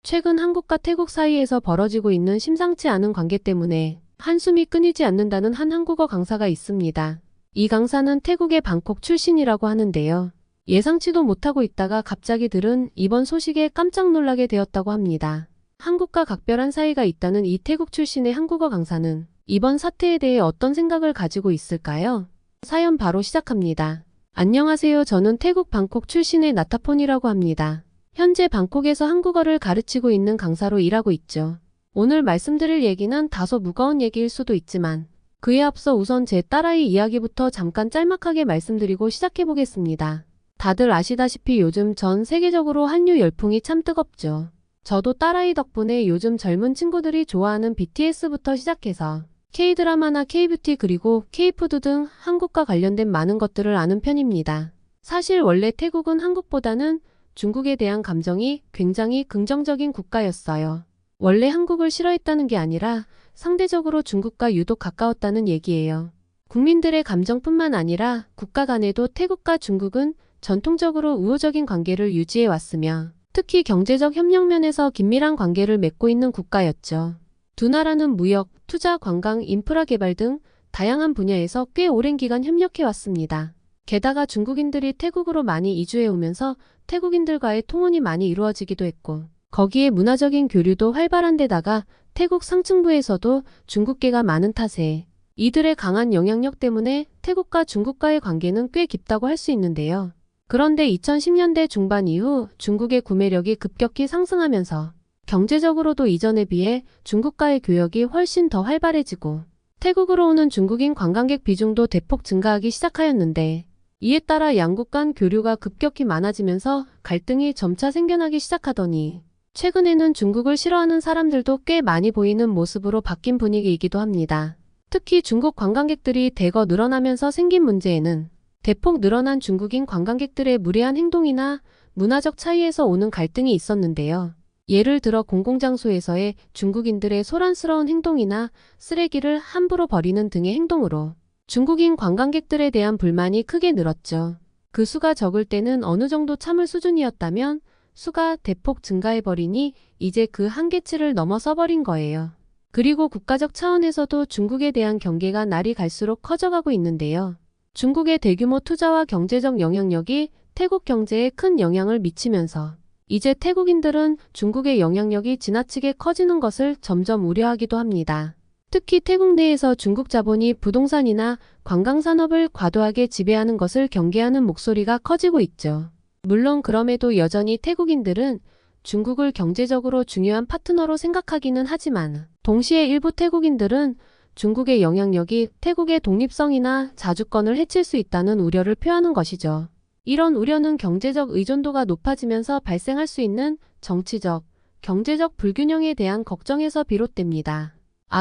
최근 한국과 태국 사이에서 벌어지고 있는 심상치 않은 관계 때문에 한숨이 끊이지 않는다는 한 한국어 강사가 있습니다. 이 강사는 태국의 방콕 출신이라고 하는데요. 예상치도 못하고 있다가 갑자기 들은 이번 소식에 깜짝 놀라게 되었다고 합니다. 한국과 각별한 사이가 있다는 이 태국 출신의 한국어 강사는 이번 사태에 대해 어떤 생각을 가지고 있을까요? 사연 바로 시작합니다. 안녕하세요. 저는 태국 방콕 출신의 나타폰이라고 합니다. 현재 방콕에서 한국어를 가르치고 있는 강사로 일하고 있죠. 오늘 말씀드릴 얘기는 다소 무거운 얘기일 수도 있지만 그에 앞서 우선 제 딸아이 이야기부터 잠깐 짤막하게 말씀드리고 시작해보겠습니다. 다들 아시다시피 요즘 전 세계적으로 한류 열풍이 참 뜨겁죠. 저도 딸아이 덕분에 요즘 젊은 친구들이 좋아하는 BTS부터 시작해서 K-드라마나 K-뷰티 그리고 K-푸드 등 한국과 관련된 많은 것들을 아는 편입니다. 사실 원래 태국은 한국보다는 중국에 대한 감정이 굉장히 긍정적인 국가였어요. 원래 한국을 싫어했다는 게 아니라 상대적으로 중국과 유독 가까웠다는 얘기예요. 국민들의 감정뿐만 아니라 국가 간에도 태국과 중국은 전통적으로 우호적인 관계를 유지해 왔으며 특히 경제적 협력 면에서 긴밀한 관계를 맺고 있는 국가였죠. 두 나라는 무역, 투자, 관광, 인프라 개발 등 다양한 분야에서 꽤 오랜 기간 협력해 왔습니다. 게다가 중국인들이 태국으로 많이 이주해 오면서 태국인들과의 통혼이 많이 이루어지기도 했고 거기에 문화적인 교류도 활발한 데다가 태국 상층부에서도 중국계가 많은 탓에 이들의 강한 영향력 때문에 태국과 중국과의 관계는 꽤 깊다고 할 수 있는데요. 그런데 2010년대 중반 이후 중국의 구매력이 급격히 상승하면서 경제적으로도 이전에 비해 중국과의 교역이 훨씬 더 활발해지고 태국으로 오는 중국인 관광객 비중도 대폭 증가하기 시작하였는데 이에 따라 양국 간 교류가 급격히 많아지면서 갈등이 점차 생겨나기 시작하더니 최근에는 중국을 싫어하는 사람들도 꽤 많이 보이는 모습으로 바뀐 분위기이기도 합니다. 특히 중국 관광객들이 대거 늘어나면서 생긴 문제에는 대폭 늘어난 중국인 관광객들의 무례한 행동이나 문화적 차이에서 오는 갈등이 있었는데요. 예를 들어 공공장소에서의 중국인들의 소란스러운 행동이나 쓰레기를 함부로 버리는 등의 행동으로 중국인 관광객들에 대한 불만이 크게 늘었죠. 그 수가 적을 때는 어느 정도 참을 수준이었다면 수가 대폭 증가해버리니 이제 그 한계치를 넘어서 버린 거예요. 그리고 국가적 차원에서도 중국에 대한 경계가 날이 갈수록 커져가고 있는데요. 중국의 대규모 투자와 경제적 영향력이 태국 경제에 큰 영향을 미치면서 이제 태국인들은 중국의 영향력이 지나치게 커지는 것을 점점 우려하기도 합니다. 특히 태국 내에서 중국 자본이 부동산이나 관광산업을 과도하게 지배하는 것을 경계하는 목소리가 커지고 있죠. 물론 그럼에도 여전히 태국인들은 중국을 경제적으로 중요한 파트너로 생각하기는 하지만 동시에 일부 태국인들은 중국의 영향력이 태국의 독립성이나 자주권을 해칠 수 있다는 우려를 표하는 것이죠. 이런 우려는 경제적 의존도가 높아지면서 발생할 수 있는 정치적, 경제적 불균형에 대한 걱정에서 비롯됩니다.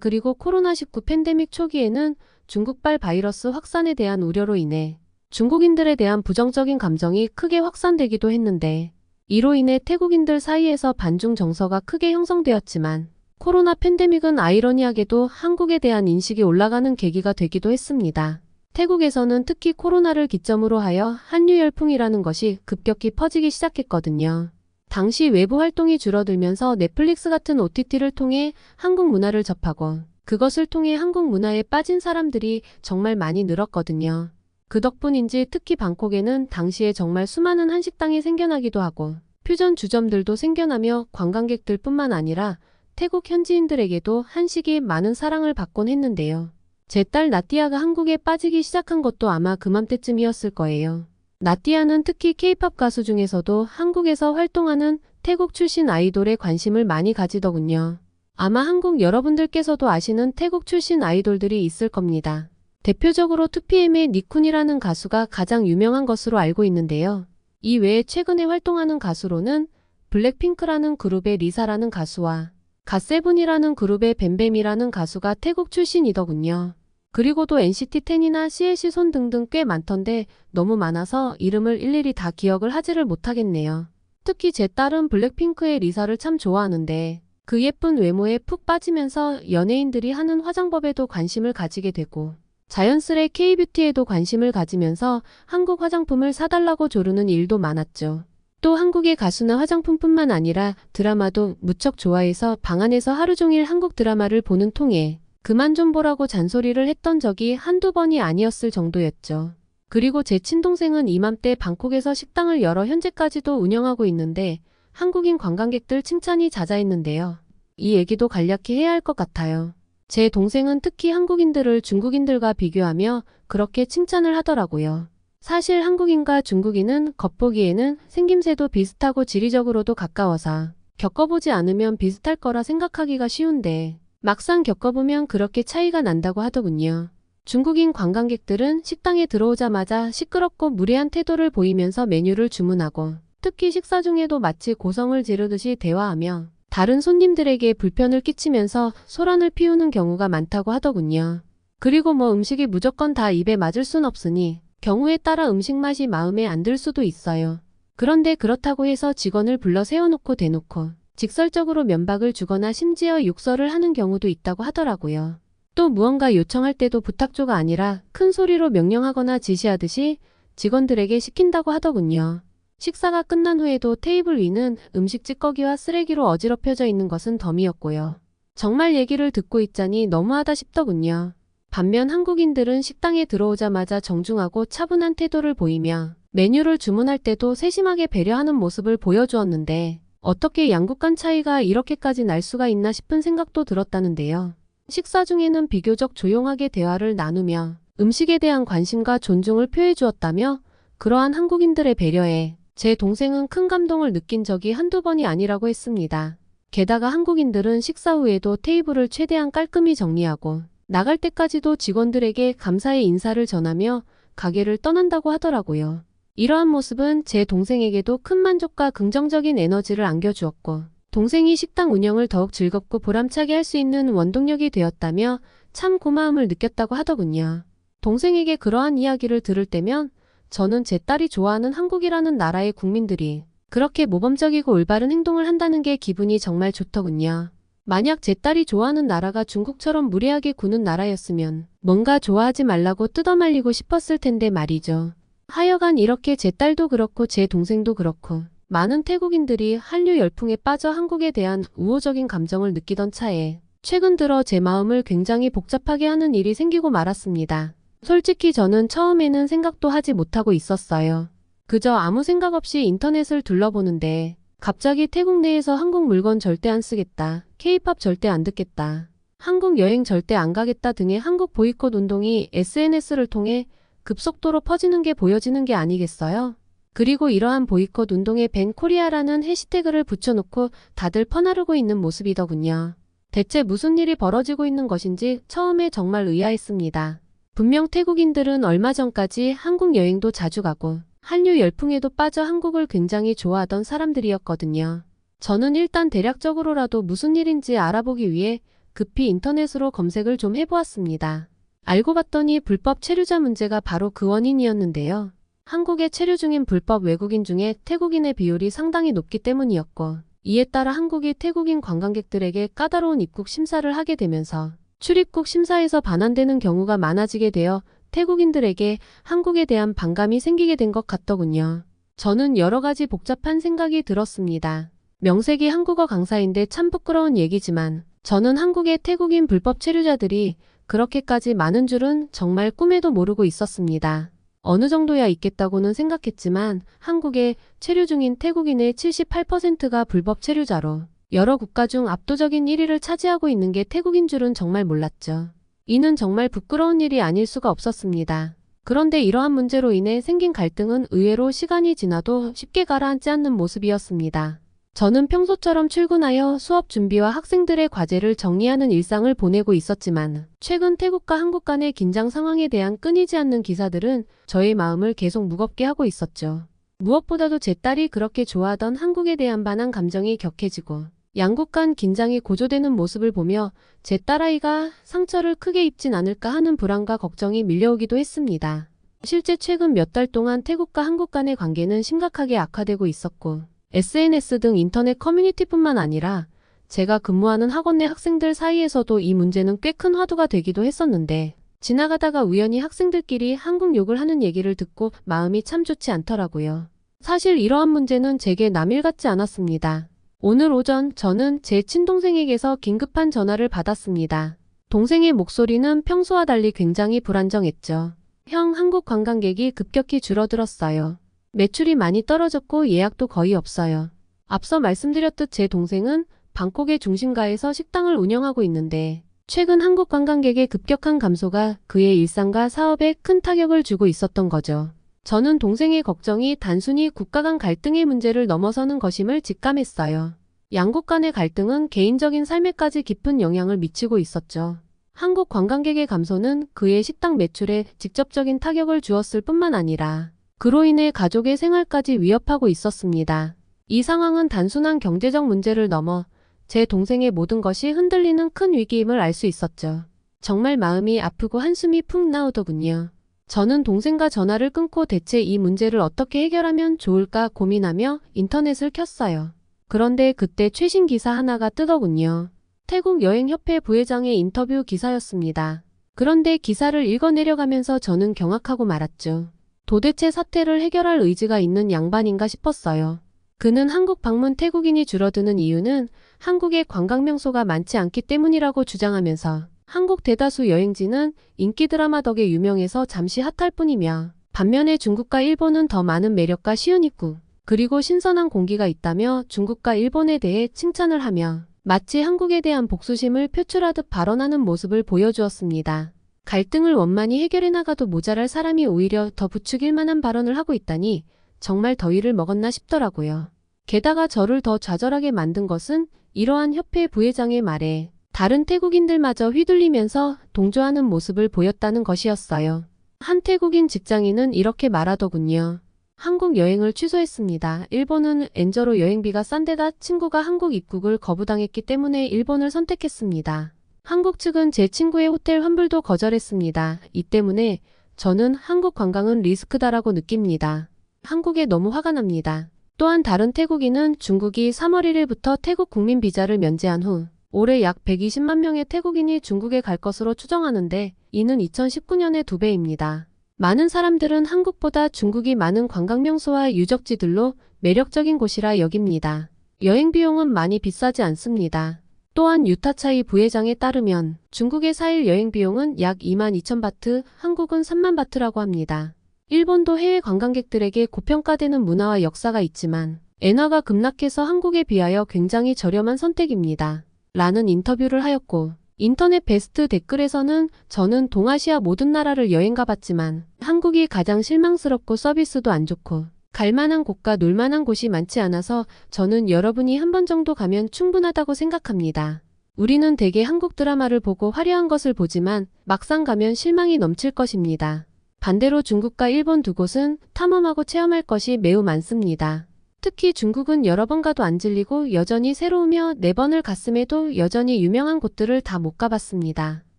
그리고 코로나19 팬데믹 초기에는 중국발 바이러스 확산에 대한 우려로 인해 중국인들에 대한 부정적인 감정이 크게 확산되기도 했는데 이로 인해 태국인들 사이에서 반중 정서가 크게 형성되었지만 코로나 팬데믹은 아이러니하게도 한국에 대한 인식이 올라가는 계기가 되기도 했습니다. 태국에서는 특히 코로나를 기점으로 하여 한류 열풍이라는 것이 급격히 퍼지기 시작했거든요. 당시 외부 활동이 줄어들면서 넷플릭스 같은 OTT를 통해 한국 문화를 접하고 그것을 통해 한국 문화에 빠진 사람들이 정말 많이 늘었거든요. 그 덕분인지 특히 방콕에는 당시에 정말 수많은 한식당이 생겨나기도 하고 퓨전 주점들도 생겨나며 관광객들뿐만 아니라 태국 현지인들에게도 한식이 많은 사랑을 받곤 했는데요. 제 딸 나띠아가 한국에 빠지기 시작한 것도 아마 그맘때쯤이었을 거예요. 나띠아는 특히 K-팝 가수 중에서도 한국에서 활동하는 태국 출신 아이돌에 관심을 많이 가지더군요. 아마 한국 여러분들께서도 아시는 태국 출신 아이돌들이 있을 겁니다. 대표적으로 2PM의 니쿤이라는 가수가 가장 유명한 것으로 알고 있는데요. 이 외에 최근에 활동하는 가수로는 블랙핑크라는 그룹의 리사라는 가수와 갓세븐이라는 그룹의 뱀뱀이라는 가수가 태국 출신이더군요. 그리고도 NCT10이나 CLC손 등등 꽤 많던데 너무 많아서 이름을 일일이 다 기억을 하지를 못하겠네요. 특히 제 딸은 블랙핑크의 리사를 참 좋아하는데 그 예쁜 외모에 푹 빠지면서 연예인들이 하는 화장법에도 관심을 가지게 되고 자연스레 K-뷰티에도 관심을 가지면서 한국 화장품을 사달라고 조르는 일도 많았죠. 또 한국의 가수나 화장품뿐만 아니라 드라마도 무척 좋아해서 방 안에서 하루 종일 한국 드라마를 보는 통에 그만 좀 보라고 잔소리를 했던 적이 한두 번이 아니었을 정도였죠. 그리고 제 친동생은 이맘때 방콕에서 식당을 열어 현재까지도 운영하고 있는데 한국인 관광객들 칭찬이 자자했는데요. 이 얘기도 간략히 해야 할 것 같아요. 제 동생은 특히 한국인들을 중국인들과 비교하며 그렇게 칭찬을 하더라고요. 사실 한국인과 중국인은 겉보기에는 생김새도 비슷하고 지리적으로도 가까워서 겪어보지 않으면 비슷할 거라 생각하기가 쉬운데 막상 겪어보면 그렇게 차이가 난다고 하더군요. 중국인 관광객들은 식당에 들어오자마자 시끄럽고 무례한 태도를 보이면서 메뉴를 주문하고 특히 식사 중에도 마치 고성을 지르듯이 대화하며 다른 손님들에게 불편을 끼치면서 소란을 피우는 경우가 많다고 하더군요. 그리고 음식이 무조건 다 입에 맞을 순 없으니 경우에 따라 음식 맛이 마음에 안 들 수도 있어요. 그런데 그렇다고 해서 직원을 불러 세워놓고 대놓고 직설적으로 면박을 주거나 심지어 욕설을 하는 경우도 있다고 하더라고요. 또 무언가 요청할 때도 부탁조가 아니라 큰 소리로 명령하거나 지시하듯이 직원들에게 시킨다고 하더군요. 식사가 끝난 후에도 테이블 위는 음식 찌꺼기와 쓰레기로 어지럽혀져 있는 것은 덤이었고요. 정말 얘기를 듣고 있자니 너무하다 싶더군요. 반면 한국인들은 식당에 들어오자마자 정중하고 차분한 태도를 보이며 메뉴를 주문할 때도 세심하게 배려하는 모습을 보여주었는데 어떻게 양국 간 차이가 이렇게까지 날 수가 있나 싶은 생각도 들었다는데요. 식사 중에는 비교적 조용하게 대화를 나누며 음식에 대한 관심과 존중을 표해 주었다며 그러한 한국인들의 배려에 제 동생은 큰 감동을 느낀 적이 한두 번이 아니라고 했습니다. 게다가 한국인들은 식사 후에도 테이블을 최대한 깔끔히 정리하고 나갈 때까지도 직원들에게 감사의 인사를 전하며 가게를 떠난다고 하더라고요. 이러한 모습은 제 동생에게도 큰 만족과 긍정적인 에너지를 안겨주었고 동생이 식당 운영을 더욱 즐겁고 보람차게 할 수 있는 원동력이 되었다며 참 고마움을 느꼈다고 하더군요. 동생에게 그러한 이야기를 들을 때면 저는 제 딸이 좋아하는 한국이라는 나라의 국민들이 그렇게 모범적이고 올바른 행동을 한다는 게 기분이 정말 좋더군요. 만약 제 딸이 좋아하는 나라가 중국처럼 무례하게 구는 나라였으면 뭔가 좋아하지 말라고 뜯어말리고 싶었을 텐데 말이죠. 하여간 이렇게 제 딸도 그렇고 제 동생도 그렇고 많은 태국인들이 한류 열풍에 빠져 한국에 대한 우호적인 감정을 느끼던 차에 최근 들어 제 마음을 굉장히 복잡하게 하는 일이 생기고 말았습니다. 솔직히 저는 처음에는 생각도 하지 못하고 있었어요. 그저 아무 생각 없이 인터넷을 둘러보는데 갑자기 태국 내에서 한국 물건 절대 안 쓰겠다, K-팝 절대 안 듣겠다, 한국 여행 절대 안 가겠다 등의 한국 보이콧 운동이 SNS를 통해 급속도로 퍼지는 게 보여지는 게 아니겠어요? 그리고 이러한 보이콧 운동에 밴 코리아라는 해시태그를 붙여놓고 다들 퍼나르고 있는 모습이더군요. 대체 무슨 일이 벌어지고 있는 것인지 처음에 정말 의아했습니다. 분명 태국인들은 얼마 전까지 한국 여행도 자주 가고 한류 열풍에도 빠져 한국을 굉장히 좋아하던 사람들이었거든요. 저는 일단 대략적으로라도 무슨 일인지 알아보기 위해 급히 인터넷으로 검색을 좀 해보았습니다. 알고 봤더니 불법 체류자 문제가 바로 그 원인이었는데요. 한국에 체류 중인 불법 외국인 중에 태국인의 비율이 상당히 높기 때문이었고 이에 따라 한국이 태국인 관광객들에게 까다로운 입국 심사를 하게 되면서 출입국 심사에서 반환되는 경우가 많아지게 되어 태국인들에게 한국에 대한 반감이 생기게 된 것 같더군요. 저는 여러 가지 복잡한 생각이 들었습니다. 명색이 한국어 강사인데 참 부끄러운 얘기지만 저는 한국의 태국인 불법 체류자들이 그렇게까지 많은 줄은 정말 꿈에도 모르고 있었습니다. 어느 정도야 있겠다고는 생각했지만 한국에 체류 중인 태국인의 78%가 불법 체류자로 여러 국가 중 압도적인 1위를 차지하고 있는 게 태국인 줄은 정말 몰랐죠. 이는 정말 부끄러운 일이 아닐 수가 없었습니다. 그런데 이러한 문제로 인해 생긴 갈등은 의외로 시간이 지나도 쉽게 가라앉지 않는 모습이었습니다. 저는 평소처럼 출근하여 수업 준비와 학생들의 과제를 정리하는 일상을 보내고 있었지만 최근 태국과 한국 간의 긴장 상황에 대한 끊이지 않는 기사들은 저의 마음을 계속 무겁게 하고 있었죠. 무엇보다도 제 딸이 그렇게 좋아하던 한국에 대한 반한 감정이 격해지고 양국 간 긴장이 고조되는 모습을 보며 제 딸아이가 상처를 크게 입진 않을까 하는 불안과 걱정이 밀려오기도 했습니다. 실제 최근 몇 달 동안 태국과 한국 간의 관계는 심각하게 악화되고 있었고 SNS 등 인터넷 커뮤니티뿐만 아니라 제가 근무하는 학원 내 학생들 사이에서도 이 문제는 꽤 큰 화두가 되기도 했었는데 지나가다가 우연히 학생들끼리 한국 욕을 하는 얘기를 듣고 마음이 참 좋지 않더라고요. 사실 이러한 문제는 제게 남일 같지 않았습니다. 오늘 오전 저는 제 친동생에게서 긴급한 전화를 받았습니다. 동생의 목소리는 평소와 달리 굉장히 불안정했죠. 형, 한국 관광객이 급격히 줄어들었어요. 매출이 많이 떨어졌고 예약도 거의 없어요. 앞서 말씀드렸듯 제 동생은 방콕의 중심가에서 식당을 운영하고 있는데 최근 한국 관광객의 급격한 감소가 그의 일상과 사업에 큰 타격을 주고 있었던 거죠. 저는 동생의 걱정이 단순히 국가 간 갈등의 문제를 넘어서는 것임을 직감했어요. 양국 간의 갈등은 개인적인 삶에까지 깊은 영향을 미치고 있었죠. 한국 관광객의 감소는 그의 식당 매출에 직접적인 타격을 주었을 뿐만 아니라 그로 인해 가족의 생활까지 위협하고 있었습니다. 이 상황은 단순한 경제적 문제를 넘어 제 동생의 모든 것이 흔들리는 큰 위기임을 알 수 있었죠. 정말 마음이 아프고 한숨이 푹 나오더군요. 저는 동생과 전화를 끊고 대체 이 문제를 어떻게 해결하면 좋을까 고민하며 인터넷을 켰어요. 그런데 그때 최신 기사 하나가 뜨더군요. 태국 여행협회 부회장의 인터뷰 기사였습니다. 그런데 기사를 읽어내려가면서 저는 경악하고 말았죠. 도대체 사태를 해결할 의지가 있는 양반인가 싶었어요. 그는 한국 방문 태국인이 줄어드는 이유는 한국의 관광 명소가 많지 않기 때문이라고 주장하면서 한국 대다수 여행지는 인기 드라마 덕에 유명해서 잠시 핫할 뿐이며 반면에 중국과 일본은 더 많은 매력과 쉬운 입국, 그리고 신선한 공기가 있다며 중국과 일본에 대해 칭찬을 하며 마치 한국에 대한 복수심을 표출하듯 발언하는 모습을 보여주었습니다. 갈등을 원만히 해결해 나가도 모자랄 사람이 오히려 더 부추길 만한 발언을 하고 있다니 정말 더위를 먹었나 싶더라고요. 게다가 저를 더 좌절하게 만든 것은 이러한 협회 부회장의 말에 다른 태국인들마저 휘둘리면서 동조하는 모습을 보였다는 것이었어요. 한 태국인 직장인은 이렇게 말하더군요. 한국 여행을 취소했습니다. 일본은 엔저로 여행비가 싼 데다 친구가 한국 입국을 거부당했기 때문에 일본을 선택했습니다. 한국 측은 제 친구의 호텔 환불도 거절했습니다. 이 때문에 저는 한국 관광은 리스크다라고 느낍니다. 한국에 너무 화가 납니다. 또한 다른 태국인은 중국이 3월 1일부터 태국 국민 비자를 면제한 후 올해 약 120만 명의 태국인이 중국에 갈 것으로 추정하는데 이는 2019년의 2배입니다. 많은 사람들은 한국보다 중국이 많은 관광명소와 유적지들로 매력적인 곳이라 여깁니다. 여행 비용은 많이 비싸지 않습니다. 또한 유타차이 부회장에 따르면 중국의 4일 여행 비용은 약 22,000바트, 한국은 3만 바트라고 합니다. 일본도 해외 관광객들에게 고평가되는 문화와 역사가 있지만 엔화가 급락해서 한국에 비하여 굉장히 저렴한 선택입니다. 라는 인터뷰를 하였고 인터넷 베스트 댓글에서는 저는 동아시아 모든 나라를 여행 가봤지만 한국이 가장 실망스럽고 서비스도 안 좋고 갈만한 곳과 놀만한 곳이 많지 않아서 저는 여러분이 한 번 정도 가면 충분하다고 생각합니다. 우리는 대개 한국 드라마를 보고 화려한 것을 보지만 막상 가면 실망이 넘칠 것입니다. 반대로 중국과 일본 두 곳은 탐험하고 체험할 것이 매우 많습니다. 특히 중국은 여러 번 가도 안 질리고 여전히 새로우며 4번을 갔음에도 여전히 유명한 곳들을 다 못 가봤습니다.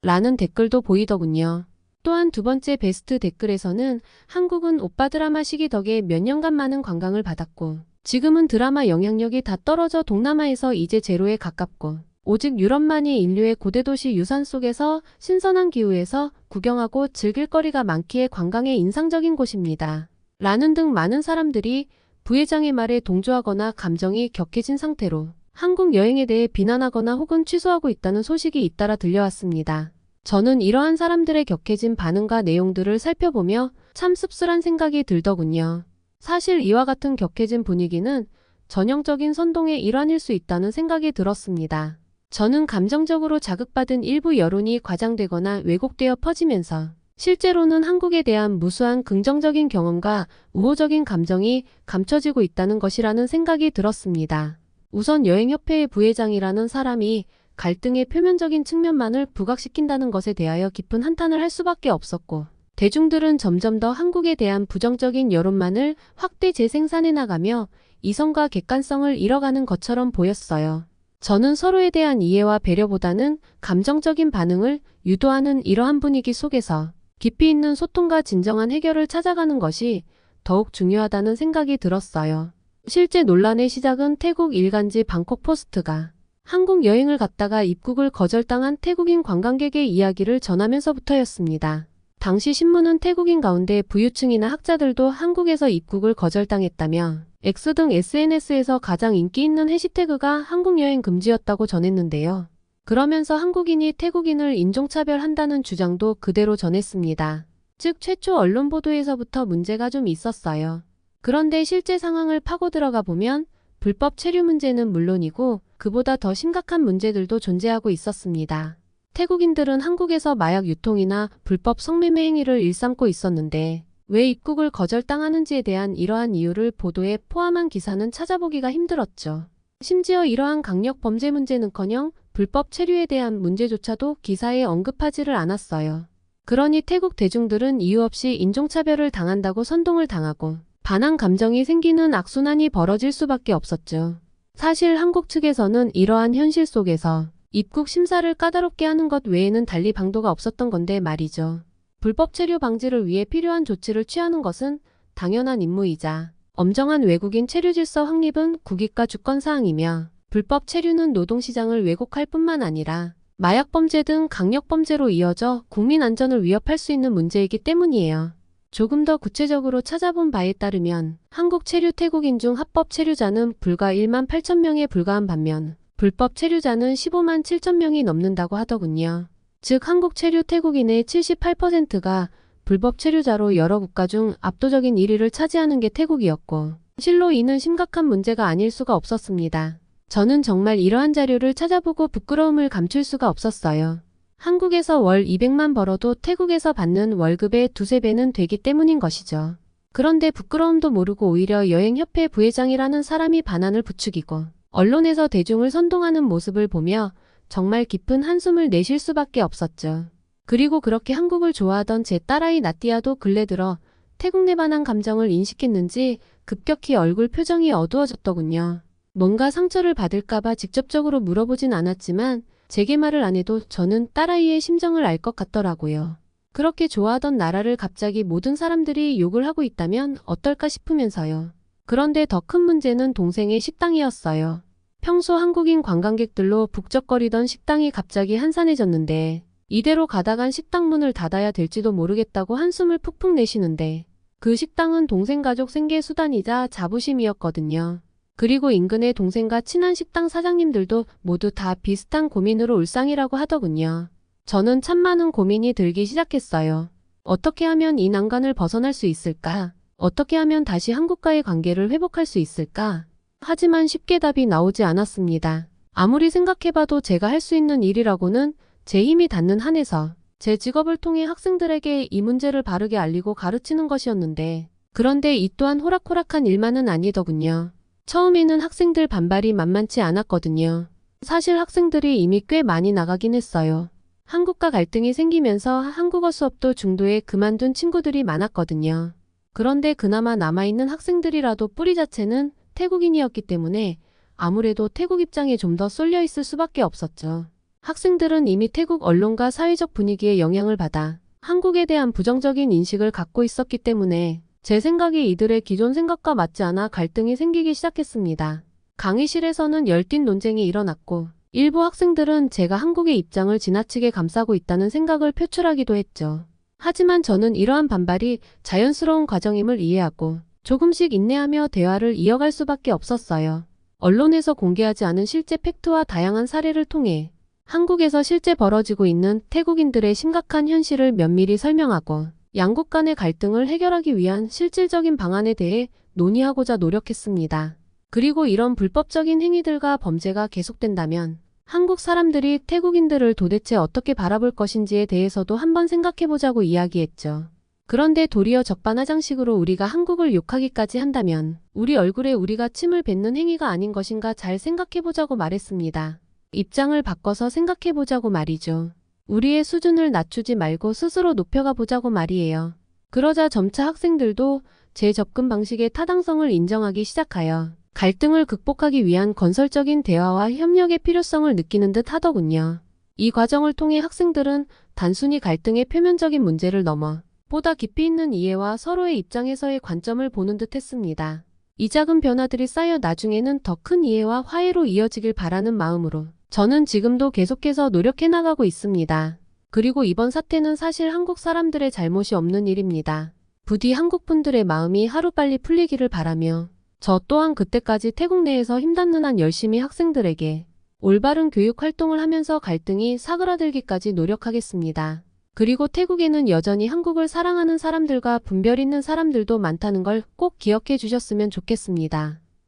라는 댓글도 보이더군요. 또한 두 번째 베스트 댓글에서는 한국은 오빠 드라마 시기 덕에 몇 년간 많은 관광을 받았고 지금은 드라마 영향력이 다 떨어져 동남아에서 이제 제로에 가깝고 오직 유럽만이 인류의 고대도시 유산 속에서 신선한 기후에서 구경하고 즐길 거리가 많기에 관광에 인상적인 곳입니다. 라는 등 많은 사람들이 부회장의 말에 동조하거나 감정이 격해진 상태로 한국 여행에 대해 비난하거나 혹은 취소하고 있다는 소식이 잇따라 들려왔습니다. 저는 이러한 사람들의 격해진 반응과 내용들을 살펴보며 참 씁쓸한 생각이 들더군요. 사실 이와 같은 격해진 분위기는 전형적인 선동의 일환일 수 있다는 생각이 들었습니다. 저는 감정적으로 자극받은 일부 여론이 과장되거나 왜곡되어 퍼지면서 실제로는 한국에 대한 무수한 긍정적인 경험과 우호적인 감정이 감춰지고 있다는 것이라는 생각이 들었습니다. 우선 여행협회의 부회장이라는 사람이 갈등의 표면적인 측면만을 부각시킨다는 것에 대하여 깊은 한탄을 할 수밖에 없었고 대중들은 점점 더 한국에 대한 부정적인 여론만을 확대 재생산해 나가며 이성과 객관성을 잃어가는 것처럼 보였어요. 저는 서로에 대한 이해와 배려보다는 감정적인 반응을 유도하는 이러한 분위기 속에서 깊이 있는 소통과 진정한 해결을 찾아가는 것이 더욱 중요하다는 생각이 들었어요. 실제 논란의 시작은 태국 일간지 방콕 포스트가 한국 여행을 갔다가 입국을 거절당한 태국인 관광객의 이야기를 전하면서부터였습니다. 당시 신문은 태국인 가운데 부유층이나 학자들도 한국에서 입국을 거절당했다며 X 등 SNS에서 가장 인기 있는 해시태그가 한국 여행 금지였다고 전했는데요. 그러면서 한국인이 태국인을 인종차별한다는 주장도 그대로 전했습니다. 즉 최초 언론 보도에서부터 문제가 좀 있었어요. 그런데 실제 상황을 파고 들어가 보면 불법 체류 문제는 물론이고 그보다 더 심각한 문제들도 존재하고 있었습니다. 태국인들은 한국에서 마약 유통이나 불법 성매매 행위를 일삼고 있었는데 왜 입국을 거절당하는지에 대한 이러한 이유를 보도에 포함한 기사는 찾아보기가 힘들었죠. 심지어 이러한 강력 범죄 문제는커녕 불법 체류에 대한 문제조차도 기사에 언급하지를 않았어요. 그러니 태국 대중들은 이유 없이 인종차별을 당한다고 선동을 당하고 반항 감정이 생기는 악순환이 벌어질 수밖에 없었죠. 사실 한국 측에서는 이러한 현실 속에서 입국 심사를 까다롭게 하는 것 외에는 달리 방도가 없었던 건데 말이죠. 불법 체류 방지를 위해 필요한 조치를 취하는 것은 당연한 임무이자 엄정한 외국인 체류 질서 확립은 국익과 주권사항이며 불법 체류는 노동시장을 왜곡할 뿐만 아니라 마약범죄 등 강력범죄로 이어져 국민 안전을 위협할 수 있는 문제이기 때문이에요. 조금 더 구체적으로 찾아본 바에 따르면 한국 체류 태국인 중 합법 체류자는 불과 1만 8천 명에 불과한 반면 불법 체류자는 15만 7천 명이 넘는다고 하더군요. 즉 한국 체류 태국인의 78%가 불법 체류자로 여러 국가 중 압도적인 1위를 차지하는 게 태국이었고 실로 이는 심각한 문제가 아닐 수가 없었습니다. 저는 정말 이러한 자료를 찾아보고 부끄러움을 감출 수가 없었어요. 한국에서 월 200만 벌어도 태국에서 받는 월급의 두세 배는 되기 때문인 것이죠. 그런데 부끄러움도 모르고 오히려 여행협회 부회장이라는 사람이 반환을 부추기고 언론에서 대중을 선동하는 모습을 보며 정말 깊은 한숨을 내쉴 수밖에 없었죠. 그리고 그렇게 한국을 좋아하던 제 딸아이 나띠아도 근래 들어 태국 내 반한 감정을 인식했는지 급격히 얼굴 표정이 어두워졌더군요. 뭔가 상처를 받을까봐 직접적으로 물어보진 않았지만 제게 말을 안 해도 저는 딸아이의 심정을 알 것 같더라고요. 그렇게 좋아하던 나라를 갑자기 모든 사람들이 욕을 하고 있다면 어떨까 싶으면서요. 그런데 더 큰 문제는 동생의 식당이었어요. 평소 한국인 관광객들로 북적거리던 식당이 갑자기 한산해졌는데 이대로 가다간 식당 문을 닫아야 될지도 모르겠다고 한숨을 푹푹 내쉬는데 그 식당은 동생 가족 생계 수단이자 자부심이었거든요. 그리고 인근의 동생과 친한 식당 사장님들도 모두 다 비슷한 고민으로 울상이라고 하더군요. 저는 참 많은 고민이 들기 시작했어요. 어떻게 하면 이 난관을 벗어날 수 있을까? 어떻게 하면 다시 한국과의 관계를 회복할 수 있을까? 하지만 쉽게 답이 나오지 않았습니다. 아무리 생각해봐도 제가 할 수 있는 일이라고는 제 힘이 닿는 한에서 제 직업을 통해 학생들에게 이 문제를 바르게 알리고 가르치는 것이었는데 그런데 이 또한 호락호락한 일만은 아니더군요. 처음에는 학생들 반발이 만만치 않았거든요. 사실 학생들이 이미 꽤 많이 나가긴 했어요. 한국과 갈등이 생기면서 한국어 수업도 중도에 그만둔 친구들이 많았거든요. 그런데 그나마 남아있는 학생들이라도 뿌리 자체는 태국인이었기 때문에 아무래도 태국 입장에 좀 더 쏠려 있을 수밖에 없었죠. 학생들은 이미 태국 언론과 사회적 분위기에 영향을 받아 한국에 대한 부정적인 인식을 갖고 있었기 때문에 제 생각에 이들의 기존 생각과 맞지 않아 갈등이 생기기 시작했습니다. 강의실에서는 열띤 논쟁이 일어났고 일부 학생들은 제가 한국의 입장을 지나치게 감싸고 있다는 생각을 표출하기도 했죠. 하지만 저는 이러한 반발이 자연스러운 과정임을 이해하고 조금씩 인내하며 대화를 이어갈 수밖에 없었어요. 언론에서 공개하지 않은 실제 팩트와 다양한 사례를 통해 한국에서 실제 벌어지고 있는 태국인들의 심각한 현실을 면밀히 설명하고 양국 간의 갈등을 해결하기 위한 실질적인 방안에 대해 논의하고자 노력했습니다. 그리고 이런 불법적인 행위들과 범죄가 계속된다면 한국 사람들이 태국인들을 도대체 어떻게 바라볼 것인지에 대해서도 한번 생각해보자고 이야기했죠. 그런데 도리어 적반하장식으로 우리가 한국을 욕하기까지 한다면 우리 얼굴에 우리가 침을 뱉는 행위가 아닌 것인가 잘 생각해보자고 말했습니다. 입장을 바꿔서 생각해보자고 말이죠. 우리의 수준을 낮추지 말고 스스로 높여가 보자고 말이에요. 그러자 점차 학생들도 제 접근 방식의 타당성을 인정하기 시작하여 갈등을 극복하기 위한 건설적인 대화와 협력의 필요성을 느끼는 듯 하더군요. 이 과정을 통해 학생들은 단순히 갈등의 표면적인 문제를 넘어 보다 깊이 있는 이해와 서로의 입장에서의 관점을 보는 듯 했습니다. 이 작은 변화들이 쌓여 나중에는 더 큰 이해와 화해로 이어지길 바라는 마음으로 저는 지금도 계속해서 노력해 나가고 있습니다. 그리고 이번 사태는 사실 한국 사람들의 잘못이 없는 일입니다. 부디 한국 분들의 마음이 하루빨리 풀리기를 바라며 저 또한 그때까지 태국 내에서 힘닿는 한 열심히 학생들에게 올바른 교육 활동을 하면서 갈등이 사그라들기까지 노력하겠습니다. 그리고 태국에는 여전히 한국을 사랑하는 사람들과 분별 있는 사람들도 많다는 걸 꼭 기억해 주셨으면 좋겠습니다.